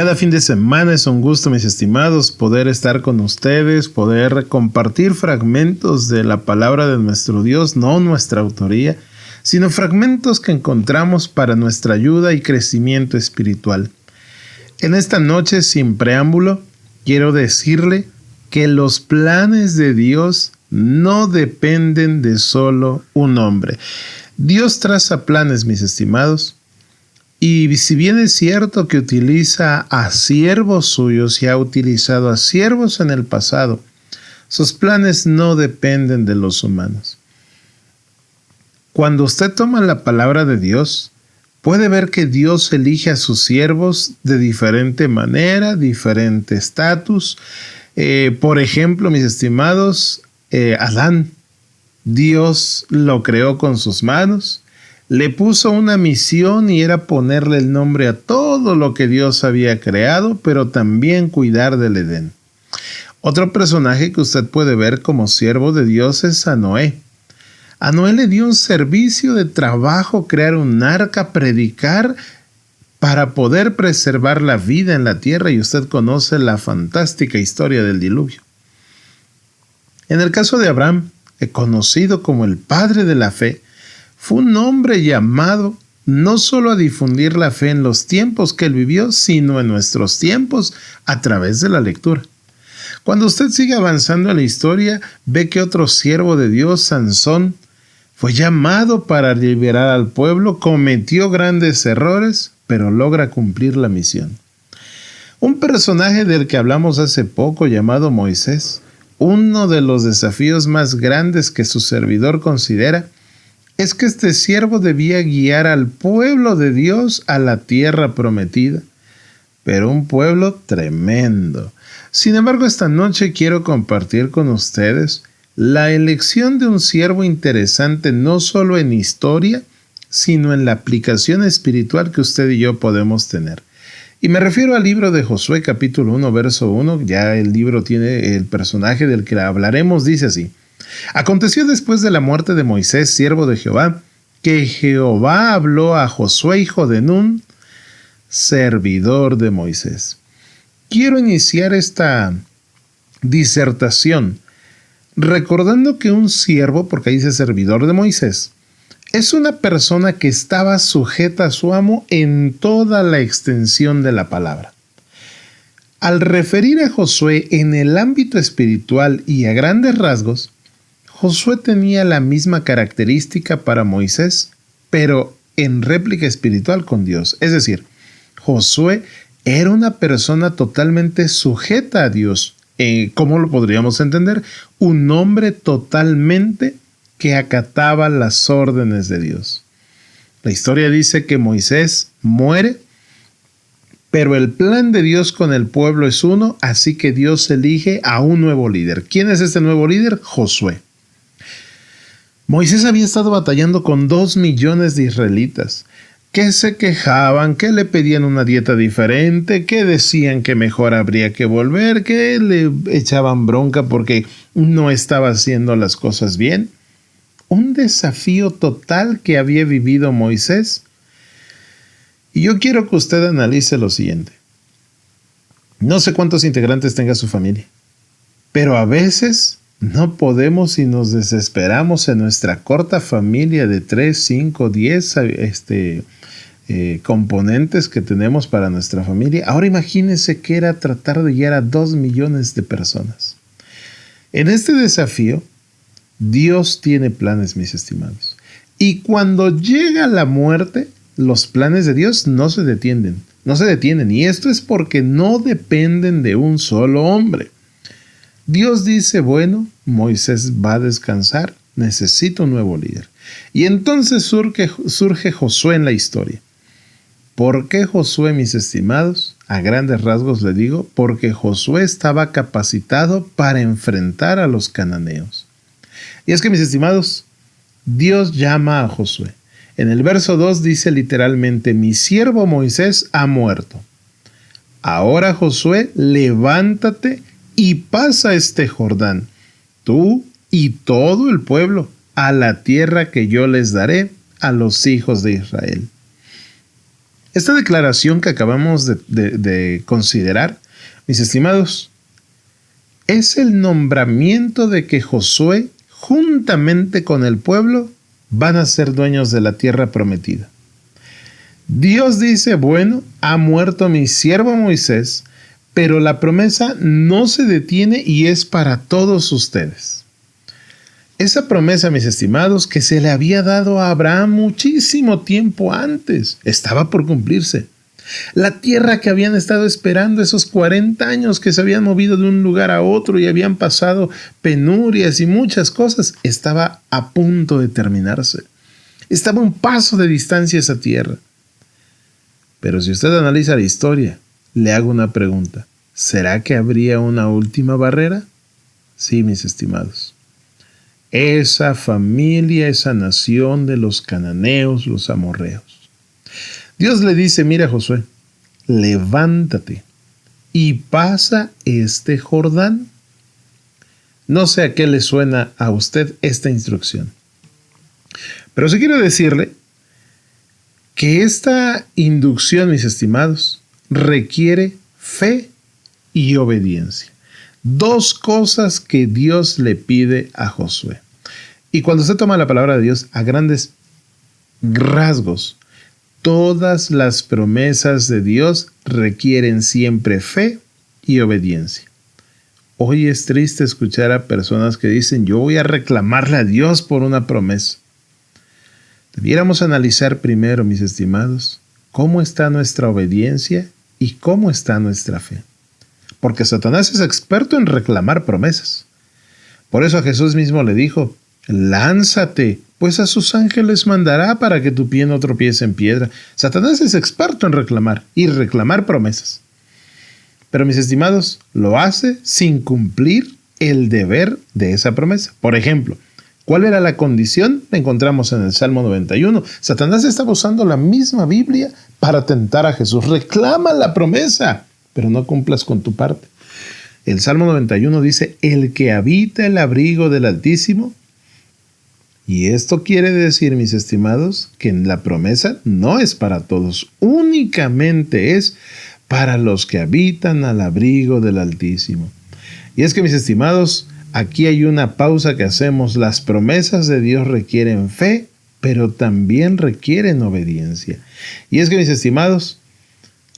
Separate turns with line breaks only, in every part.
Cada fin de semana es un gusto, mis estimados, poder estar con ustedes, poder compartir fragmentos de la palabra de nuestro Dios, no nuestra autoría, sino fragmentos que encontramos para nuestra ayuda y crecimiento espiritual. En esta noche, sin preámbulo, quiero decirle que los planes de Dios no dependen de solo un hombre. Dios traza planes, mis estimados, y si bien es cierto que utiliza a siervos suyos y ha utilizado a siervos en el pasado, sus planes no dependen de los humanos. Cuando usted toma la palabra de Dios, puede ver que Dios elige a sus siervos de diferente manera, diferente estatus. Por ejemplo, mis estimados, Adán, Dios lo creó con sus manos. Le puso una misión y era ponerle el nombre a todo lo que Dios había creado, pero también cuidar del Edén. Otro personaje que usted puede ver como siervo de Dios es a Noé. A Noé le dio un servicio de trabajo, crear un arca, predicar para poder preservar la vida en la tierra, y usted conoce la fantástica historia del diluvio. En el caso de Abraham, conocido como el padre de la fe, fue un hombre llamado no solo a difundir la fe en los tiempos que él vivió, sino en nuestros tiempos a través de la lectura. Cuando usted sigue avanzando en la historia, ve que otro siervo de Dios, Sansón, fue llamado para liberar al pueblo, cometió grandes errores, pero logra cumplir la misión. Un personaje del que hablamos hace poco, llamado Moisés, uno de los desafíos más grandes que su servidor considera, es que este siervo debía guiar al pueblo de Dios a la tierra prometida, pero un pueblo tremendo. Sin embargo, esta noche quiero compartir con ustedes la elección de un siervo interesante no solo en historia, sino en la aplicación espiritual que usted y yo podemos tener. Y me refiero al libro de Josué, capítulo 1, verso 1. Ya el libro tiene el personaje del que hablaremos, dice así: Aconteció después de la muerte de Moisés, siervo de Jehová, que Jehová habló a Josué, hijo de Nun, servidor de Moisés. Quiero iniciar esta disertación recordando que un siervo, porque ahí dice servidor de Moisés, es una persona que estaba sujeta a su amo en toda la extensión de la palabra. Al referir a Josué en el ámbito espiritual y a grandes rasgos, Josué tenía la misma característica para Moisés, pero en réplica espiritual con Dios. Es decir, Josué era una persona totalmente sujeta a Dios. ¿Cómo lo podríamos entender? Un hombre totalmente que acataba las órdenes de Dios. La historia dice que Moisés muere, pero el plan de Dios con el pueblo es uno, así que Dios elige a un nuevo líder. ¿Quién es este nuevo líder? Josué. Moisés había estado batallando con 2 millones de israelitas, que se quejaban, que le pedían una dieta diferente, que decían que mejor habría que volver, que le echaban bronca porque no estaba haciendo las cosas bien. Un desafío total que había vivido Moisés. Y yo quiero que usted analice lo siguiente. No sé cuántos integrantes tenga su familia, pero a veces no podemos y nos desesperamos en nuestra corta familia de 3, 5, 10 componentes que tenemos para nuestra familia. Ahora imagínense que era tratar de guiar a 2 millones de personas. En este desafío, Dios tiene planes, mis estimados. Y cuando llega la muerte, los planes de Dios no se detienen. Y esto es porque no dependen de un solo hombre. Dios dice, bueno, Moisés va a descansar, necesita un nuevo líder. Y entonces surge Josué en la historia. ¿Por qué Josué, mis estimados? A grandes rasgos le digo, porque Josué estaba capacitado para enfrentar a los cananeos. Y es que, mis estimados, Dios llama a Josué. En el verso 2 dice literalmente, mi siervo Moisés ha muerto. Ahora, Josué, levántate y pasa este Jordán, tú y todo el pueblo, a la tierra que yo les daré a los hijos de Israel. Esta declaración que acabamos de considerar, mis estimados, es el nombramiento de que Josué, juntamente con el pueblo, van a ser dueños de la tierra prometida. Dios dice, bueno, ha muerto mi siervo Moisés, pero la promesa no se detiene y es para todos ustedes. Esa promesa, mis estimados, que se le había dado a Abraham muchísimo tiempo antes, estaba por cumplirse. La tierra que habían estado esperando esos 40 años que se habían movido de un lugar a otro y habían pasado penurias y muchas cosas, estaba a punto de terminarse. Estaba a un paso de distancia esa tierra. Pero si usted analiza la historia, le hago una pregunta. ¿Será que habría una última barrera? Sí, mis estimados. Esa familia, esa nación de los cananeos, los amorreos. Dios le dice, mira Josué, levántate y pasa este Jordán. No sé a qué le suena a usted esta instrucción. Pero sí quiero decirle que esta inducción, mis estimados, requiere fe y obediencia. Dos cosas que Dios le pide a Josué. Y cuando usted toma la palabra de Dios a grandes rasgos, todas las promesas de Dios requieren siempre fe y obediencia. Hoy es triste escuchar a personas que dicen, yo voy a reclamarle a Dios por una promesa. Debiéramos analizar primero, mis estimados, cómo está nuestra obediencia y cómo está nuestra fe. Porque Satanás es experto en reclamar promesas. Por eso a Jesús mismo le dijo, lánzate, pues a sus ángeles mandará para que tu pie no tropiece en piedra. Satanás es experto en reclamar y reclamar promesas. Pero mis estimados, lo hace sin cumplir el deber de esa promesa. Por ejemplo, ¿cuál era la condición? La encontramos en el Salmo 91. Satanás estaba usando la misma Biblia para tentar a Jesús. Reclama la promesa, pero no cumplas con tu parte. El Salmo 91 dice, el que habita el abrigo del Altísimo. Y esto quiere decir, mis estimados, que la promesa no es para todos, únicamente es para los que habitan al abrigo del Altísimo. Y es que, mis estimados, aquí hay una pausa que hacemos. Las promesas de Dios requieren fe, pero también requieren obediencia. Y es que, mis estimados,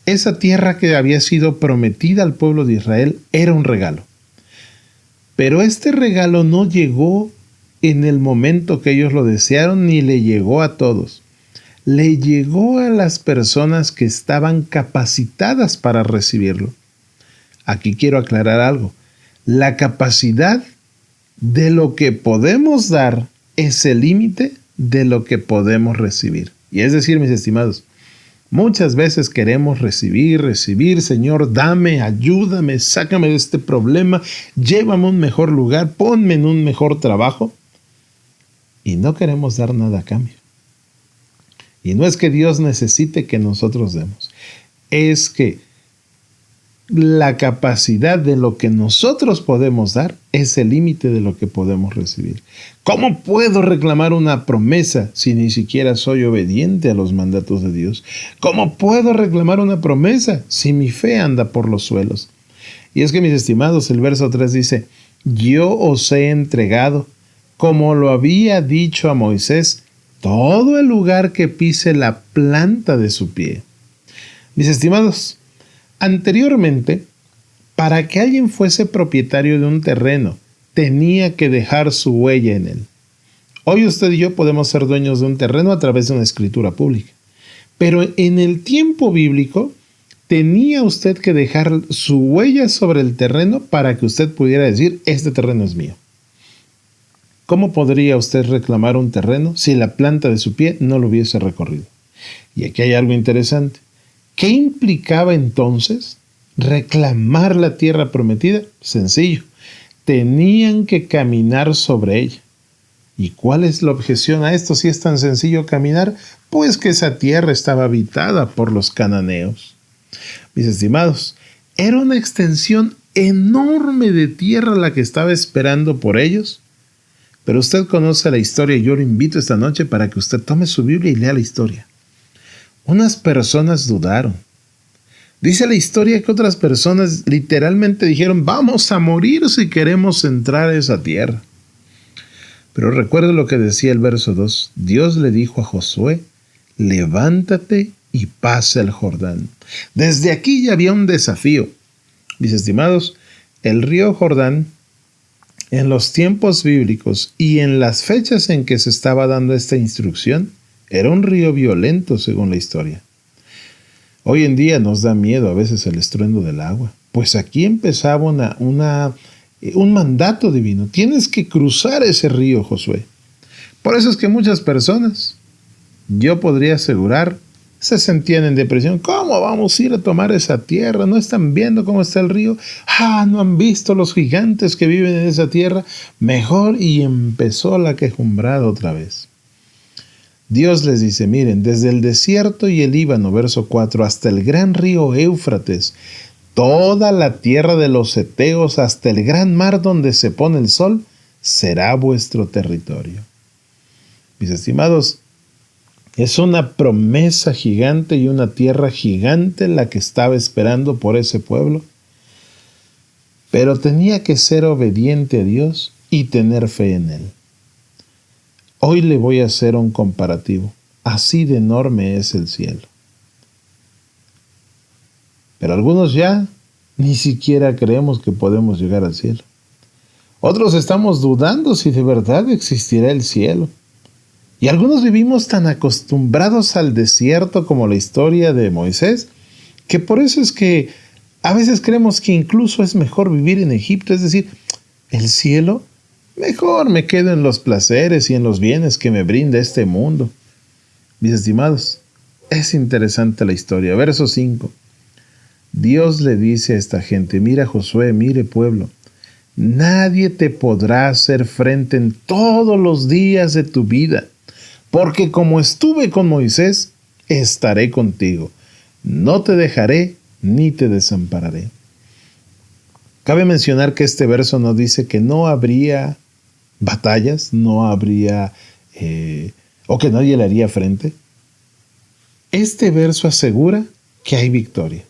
esa tierra que había sido prometida al pueblo de Israel era un regalo. Pero este regalo no llegó en el momento que ellos lo desearon, ni le llegó a todos. Le llegó a las personas que estaban capacitadas para recibirlo. Aquí quiero aclarar algo. La capacidad de lo que podemos dar es el límite de lo que podemos recibir. Y es decir, mis estimados, muchas veces queremos recibir, Señor, dame, ayúdame, sácame de este problema, llévame a un mejor lugar, ponme en un mejor trabajo. Y no queremos dar nada a cambio. Y no es que Dios necesite que nosotros demos. Es que la capacidad de lo que nosotros podemos dar es el límite de lo que podemos recibir. ¿Cómo puedo reclamar una promesa si ni siquiera soy obediente a los mandatos de Dios? ¿Cómo puedo reclamar una promesa si mi fe anda por los suelos? Y es que, mis estimados, el verso 3 dice, yo os he entregado, como lo había dicho a Moisés, todo el lugar que pise la planta de su pie. Mis estimados, anteriormente, para que alguien fuese propietario de un terreno, tenía que dejar su huella en él. Hoy usted y yo podemos ser dueños de un terreno a través de una escritura pública. Pero en el tiempo bíblico, tenía usted que dejar su huella sobre el terreno para que usted pudiera decir, este terreno es mío. ¿Cómo podría usted reclamar un terreno si la planta de su pie no lo hubiese recorrido? Y aquí hay algo interesante. ¿Qué implicaba entonces reclamar la tierra prometida? Sencillo. Tenían que caminar sobre ella. ¿Y cuál es la objeción a esto si es tan sencillo caminar? Pues que esa tierra estaba habitada por los cananeos. Mis estimados, era una extensión enorme de tierra la que estaba esperando por ellos. Pero usted conoce la historia y yo lo invito esta noche para que usted tome su Biblia y lea la historia. unas personas dudaron. Dice la historia que otras personas literalmente dijeron, vamos a morir si queremos entrar a esa tierra. Pero recuerda lo que decía el verso 2. Dios le dijo a Josué, levántate y pasa el Jordán. Desde aquí ya había un desafío. Mis estimados, el río Jordán, en los tiempos bíblicos y en las fechas en que se estaba dando esta instrucción, era un río violento según la historia. Hoy en día nos da miedo a veces el estruendo del agua. Pues aquí empezaba un mandato divino. Tienes que cruzar ese río, Josué. Por eso es que muchas personas, yo podría asegurar, se sentían en depresión. ¿Cómo vamos a ir a tomar esa tierra? ¿No están viendo cómo está el río? ¿No han visto los gigantes que viven en esa tierra? Mejor, y empezó la quejumbrada otra vez. Dios les dice, miren, desde el desierto y el Líbano, verso 4, hasta el gran río Éufrates, toda la tierra de los heteos, hasta el gran mar donde se pone el sol, será vuestro territorio. Mis estimados, es una promesa gigante y una tierra gigante la que estaba esperando por ese pueblo. Pero tenía que ser obediente a Dios y tener fe en Él. Hoy le voy a hacer un comparativo. Así de enorme es el cielo. Pero algunos ya ni siquiera creemos que podemos llegar al cielo. Otros estamos dudando si de verdad existirá el cielo. Y algunos vivimos tan acostumbrados al desierto como la historia de Moisés, que por eso es que a veces creemos que incluso es mejor vivir en Egipto. Es decir, el cielo, mejor me quedo en los placeres y en los bienes que me brinda este mundo. Mis estimados, es interesante la historia. Verso 5. Dios le dice a esta gente, mira Josué, mire pueblo, nadie te podrá hacer frente en todos los días de tu vida, porque como estuve con Moisés, estaré contigo. No te dejaré ni te desampararé. Cabe mencionar que este verso nos dice que no habría batallas, no habría, o que nadie le haría frente. Este verso asegura que hay victoria.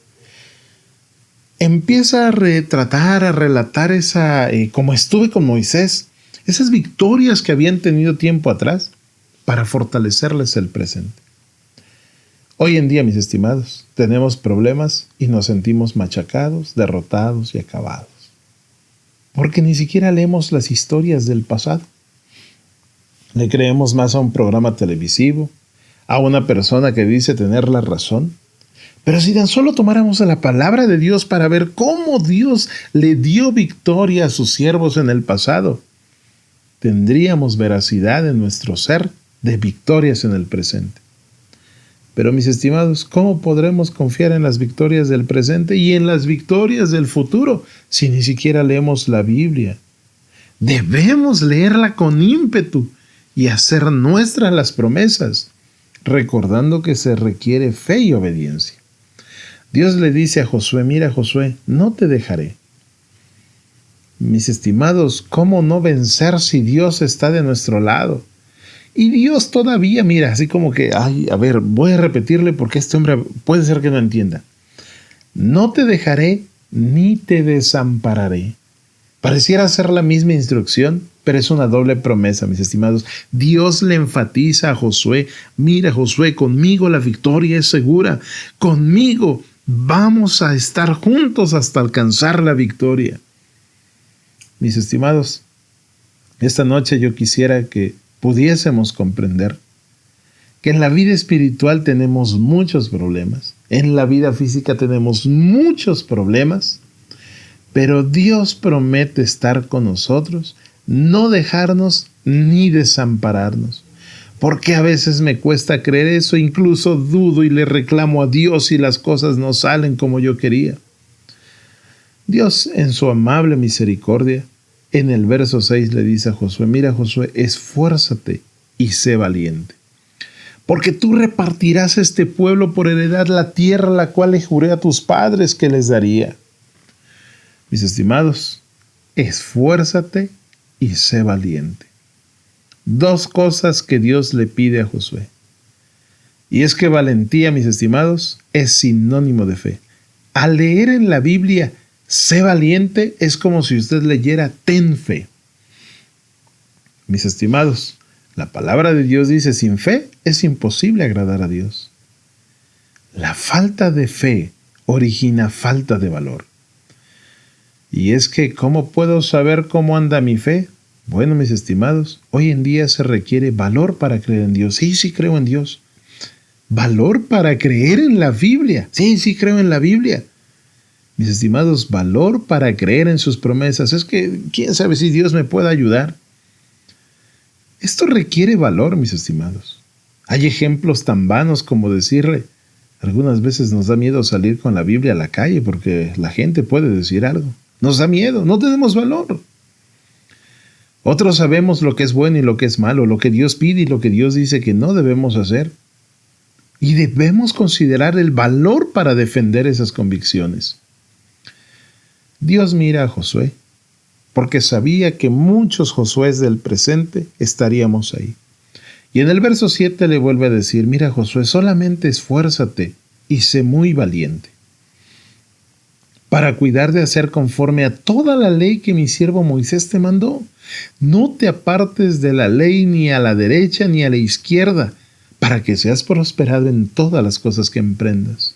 Empieza a retratar, a relatar como estuve con Moisés, esas victorias que habían tenido tiempo atrás para fortalecerles el presente. Hoy en día, mis estimados, tenemos problemas y nos sentimos machacados, derrotados y acabados. Porque ni siquiera leemos las historias del pasado. Le creemos más a un programa televisivo, a una persona que dice tener la razón. Pero si tan solo tomáramos la palabra de Dios para ver cómo Dios le dio victoria a sus siervos en el pasado, tendríamos veracidad en nuestro ser de victorias en el presente. Pero mis estimados, ¿cómo podremos confiar en las victorias del presente y en las victorias del futuro si ni siquiera leemos la Biblia? Debemos leerla con ímpetu y hacer nuestras las promesas, recordando que se requiere fe y obediencia. Dios le dice a Josué, mira Josué, no te dejaré. Mis estimados, ¿cómo no vencer si Dios está de nuestro lado? Y Dios todavía, mira, así como que, voy a repetirle porque este hombre puede ser que no entienda. No te dejaré ni te desampararé. Pareciera ser la misma instrucción, pero es una doble promesa, mis estimados. Dios le enfatiza a Josué, mira Josué, conmigo la victoria es segura. Conmigo vamos a estar juntos hasta alcanzar la victoria. Mis estimados, esta noche yo quisiera que pudiésemos comprender que en la vida espiritual tenemos muchos problemas, en la vida física tenemos muchos problemas, pero Dios promete estar con nosotros, no dejarnos ni desampararnos. Porque a veces me cuesta creer eso, incluso dudo y le reclamo a Dios si las cosas no salen como yo quería. Dios, en su amable misericordia, en el verso 6 le dice a Josué, mira Josué, esfuérzate y sé valiente, porque tú repartirás a este pueblo por heredad la tierra la cual le juré a tus padres que les daría. Mis estimados, esfuérzate y sé valiente. Dos cosas que Dios le pide a Josué. Y es que valentía, mis estimados, es sinónimo de fe. Al leer en la Biblia, sé valiente, es como si usted leyera ten fe. Mis estimados, la palabra de Dios dice, sin fe es imposible agradar a Dios. La falta de fe origina falta de valor. Y es que, ¿cómo puedo saber cómo anda mi fe? Bueno, mis estimados, hoy en día se requiere valor para creer en Dios. Sí, sí creo en Dios. Valor para creer en la Biblia. Sí, sí creo en la Biblia. Mis estimados, valor para creer en sus promesas. Es que, ¿quién sabe si Dios me puede ayudar? Esto requiere valor, mis estimados. Hay ejemplos tan vanos como decirle, algunas veces nos da miedo salir con la Biblia a la calle porque la gente puede decir algo. Nos da miedo, no tenemos valor. Otros sabemos lo que es bueno y lo que es malo, lo que Dios pide y lo que Dios dice que no debemos hacer. Y debemos considerar el valor para defender esas convicciones. Dios mira a Josué, porque sabía que muchos Josués del presente estaríamos ahí. Y en el verso 7 le vuelve a decir, mira Josué, solamente esfuérzate y sé muy valiente, para cuidar de hacer conforme a toda la ley que mi siervo Moisés te mandó. No te apartes de la ley ni a la derecha ni a la izquierda, para que seas prosperado en todas las cosas que emprendas.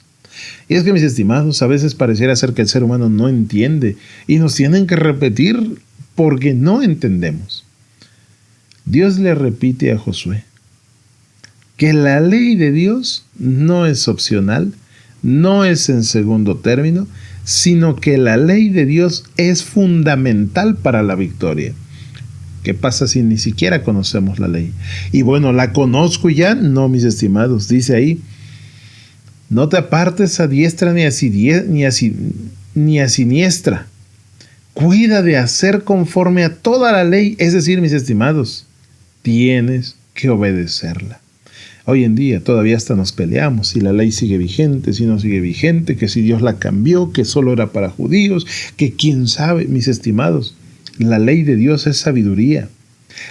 Y es que, mis estimados, a veces pareciera ser que el ser humano no entiende y nos tienen que repetir porque no entendemos. Dios le repite a Josué que la ley de Dios no es opcional, no es en segundo término, sino que la ley de Dios es fundamental para la victoria. ¿Qué pasa si ni siquiera conocemos la ley? Y bueno, ¿la conozco ya? No, mis estimados, dice ahí, no te apartes a diestra ni a siniestra. Cuida de hacer conforme a toda la ley, es decir, mis estimados, tienes que obedecerla. Hoy en día todavía hasta nos peleamos si la ley sigue vigente, si no sigue vigente, que si Dios la cambió, que solo era para judíos, que quién sabe, mis estimados. La ley de Dios es sabiduría.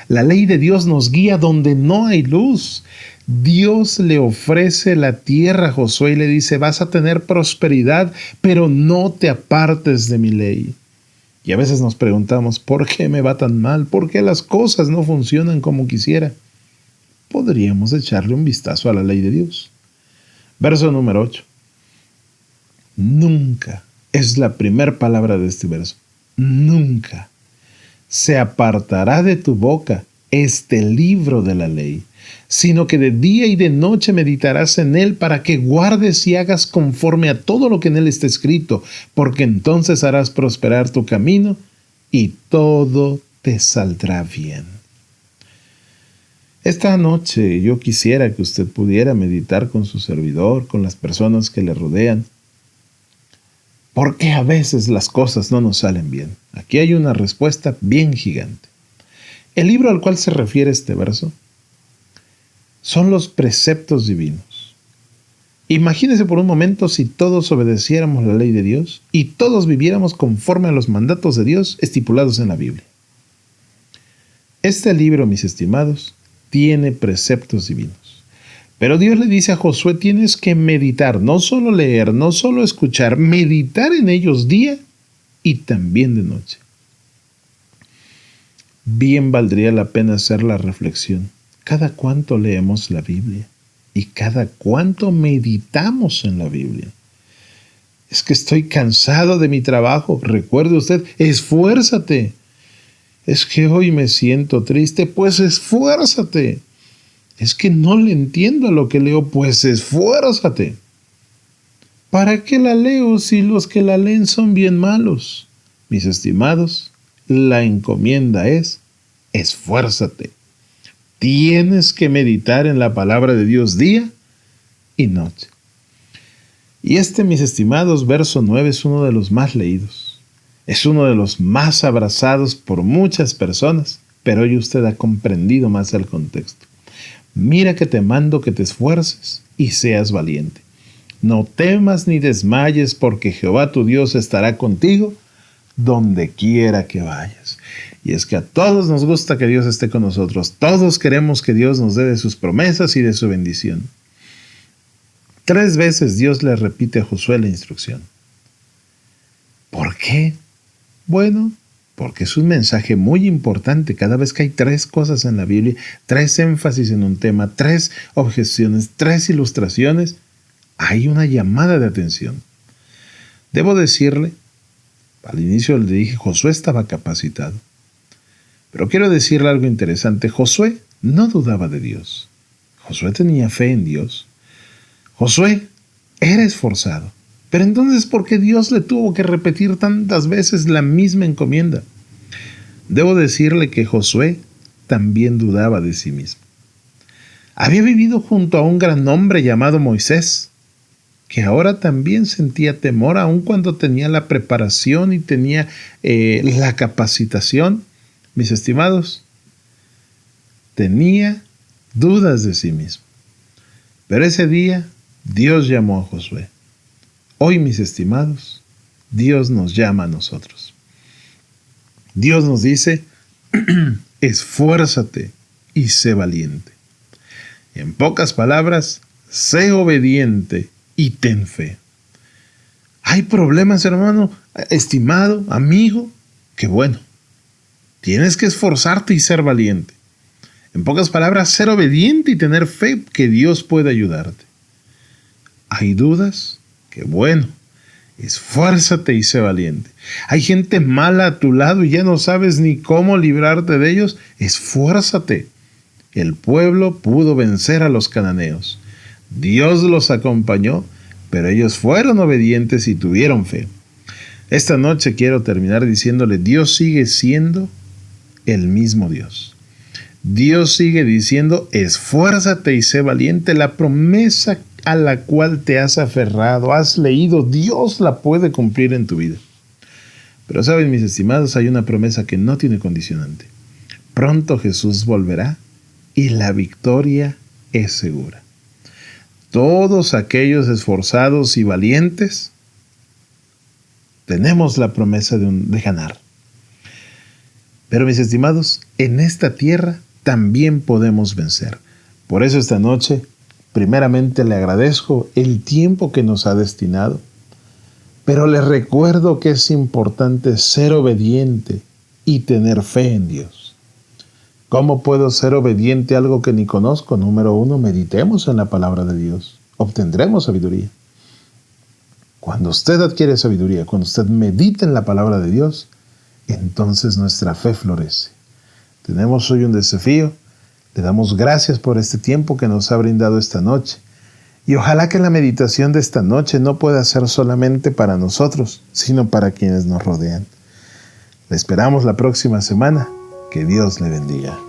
La ley de Dios nos guía donde no hay luz. Dios le ofrece la tierra a Josué y le dice, vas a tener prosperidad, pero no te apartes de mi ley. Y a veces nos preguntamos, ¿por qué me va tan mal? ¿Por qué las cosas no funcionan como quisiera? Podríamos echarle un vistazo a la ley de Dios. Verso número 8. Nunca, es la primera palabra de este verso, nunca se apartará de tu boca este libro de la ley, sino que de día y de noche meditarás en él para que guardes y hagas conforme a todo lo que en él está escrito, porque entonces harás prosperar tu camino y todo te saldrá bien. Esta noche yo quisiera que usted pudiera meditar con su servidor, con las personas que le rodean, porque a veces las cosas no nos salen bien. Aquí hay una respuesta bien gigante. El libro al cual se refiere este verso son los preceptos divinos. Imagínese por un momento si todos obedeciéramos la ley de Dios y todos viviéramos conforme a los mandatos de Dios estipulados en la Biblia. Este libro, mis estimados, tiene preceptos divinos. Pero Dios le dice a Josué, tienes que meditar, no solo leer, no solo escuchar, meditar en ellos día y también de noche. Bien valdría la pena hacer la reflexión. ¿Cada cuánto leemos la Biblia? ¿Y cada cuánto meditamos en la Biblia? Es que estoy cansado de mi trabajo. Recuerde usted, esfuérzate. Es que hoy me siento triste, pues esfuérzate. Es que no le entiendo a lo que leo, pues esfuérzate. ¿Para qué la leo si los que la leen son bien malos? Mis estimados, la encomienda es, esfuérzate. Tienes que meditar en la palabra de Dios día y noche. Y mis estimados, verso 9 es uno de los más leídos. Es uno de los más abrazados por muchas personas, pero hoy usted ha comprendido más el contexto. Mira que te mando que te esfuerces y seas valiente. No temas ni desmayes, porque Jehová tu Dios estará contigo donde quiera que vayas. Y es que a todos nos gusta que Dios esté con nosotros. Todos queremos que Dios nos dé de sus promesas y de su bendición. 3 veces Dios le repite a Josué la instrucción. ¿Por qué? Bueno, porque es un mensaje muy importante. Cada vez que hay 3 cosas en la Biblia, 3 énfasis en un tema, 3 objeciones, 3 ilustraciones, hay una llamada de atención. Debo decirle, al inicio le dije, Josué estaba capacitado. Pero quiero decirle algo interesante. Josué no dudaba de Dios. Josué tenía fe en Dios. Josué era esforzado. Pero entonces, ¿por qué Dios le tuvo que repetir tantas veces la misma encomienda? Debo decirle que Josué también dudaba de sí mismo. Había vivido junto a un gran hombre llamado Moisés, que ahora también sentía temor, aun cuando tenía la preparación y tenía la capacitación. Mis estimados, tenía dudas de sí mismo. Pero ese día Dios llamó a Josué. Hoy, mis estimados, Dios nos llama a nosotros. Dios nos dice, esfuérzate y sé valiente. En pocas palabras, sé obediente y ten fe. ¿Hay problemas, hermano, estimado, amigo? Qué bueno. Tienes que esforzarte y ser valiente. En pocas palabras, ser obediente y tener fe que Dios puede ayudarte. ¿Hay dudas? Qué bueno. Esfuérzate y sé valiente. ¿Hay gente mala a tu lado y ya no sabes ni cómo librarte de ellos? Esfuérzate. El pueblo pudo vencer a los cananeos. Dios los acompañó, pero ellos fueron obedientes y tuvieron fe. Esta noche quiero terminar diciéndole, Dios sigue siendo el mismo Dios. Dios sigue diciendo, esfuérzate y sé valiente. La promesa a la cual te has aferrado, has leído, Dios la puede cumplir en tu vida. Pero saben, mis estimados, hay una promesa que no tiene condicionante. Pronto Jesús volverá y la victoria es segura. Todos aquellos esforzados y valientes tenemos la promesa de ganar. Pero mis estimados, en esta tierra también podemos vencer. Por eso esta noche, primeramente le agradezco el tiempo que nos ha destinado, pero les recuerdo que es importante ser obediente y tener fe en Dios. ¿Cómo puedo ser obediente a algo que ni conozco? Número 1, meditemos en la palabra de Dios. Obtendremos sabiduría. Cuando usted adquiere sabiduría, cuando usted medita en la palabra de Dios, entonces nuestra fe florece. Tenemos hoy un desafío. Le damos gracias por este tiempo que nos ha brindado esta noche. Y ojalá que la meditación de esta noche no pueda ser solamente para nosotros, sino para quienes nos rodean. Le esperamos la próxima semana. Que Dios le bendiga.